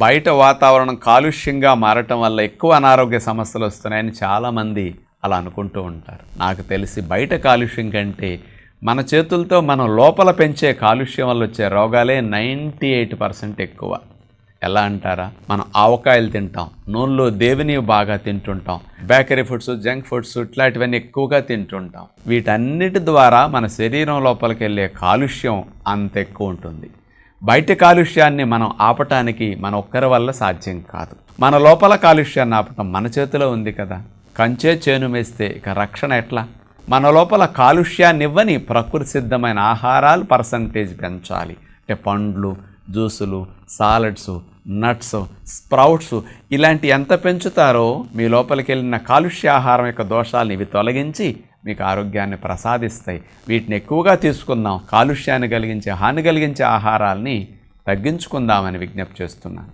బయట వాతావరణం కాలుష్యంగా మారటం వల్ల ఎక్కువ అనారోగ్య సమస్యలు వస్తున్నాయని చాలామంది అలా అనుకుంటూ ఉంటారు. నాకు తెలిసి బయట కాలుష్యం కంటే మన చేతులతో మనం లోపల పెంచే కాలుష్యం వల్ల వచ్చే రోగాలే 98% ఎక్కువ. ఎలా అంటారా? మనం ఆవకాయలు తింటాం, నూనెలో దేవిని బాగా తింటుంటాం, బేకరీ ఫుడ్స్, జంక్ ఫుడ్స్ ఇట్లాంటివన్నీ ఎక్కువగా తింటుంటాం. వీటన్నిటి ద్వారా మన శరీరం లోపలికి వెళ్ళే కాలుష్యం అంత ఎక్కువ ఉంటుంది. బయట కాలుష్యాన్ని మనం ఆపటానికి మన ఒక్కరి వల్ల సాధ్యం కాదు. మన లోపల కాలుష్యాన్ని ఆపటం మన చేతిలో ఉంది కదా. కంచే చేను మేస్తే ఇక రక్షణ ఎట్లా? మన లోపల కాలుష్యాన్ని ఇవ్వని ప్రకృతి సిద్ధమైన ఆహారాలు పర్సంటేజ్ పెంచాలి. అంటే పండ్లు, జ్యూసులు, సాలడ్స్, నట్స్, స్ప్రౌట్స్ ఇలాంటి ఎంత పెంచుతారో మీ లోపలికి వెళ్ళిన కాలుష్య ఆహారం యొక్క దోషాలను ఇవి తొలగించి మీకు ఆరోగ్యాన్ని ప్రసాదిస్తాయి. వీటిని ఎక్కువగా తీసుకుందాం. కాలుష్యాన్ని కలిగించే, హాని కలిగించే ఆహారాల్ని తగ్గించుకుందామని విజ్ఞప్తి చేస్తున్నాను.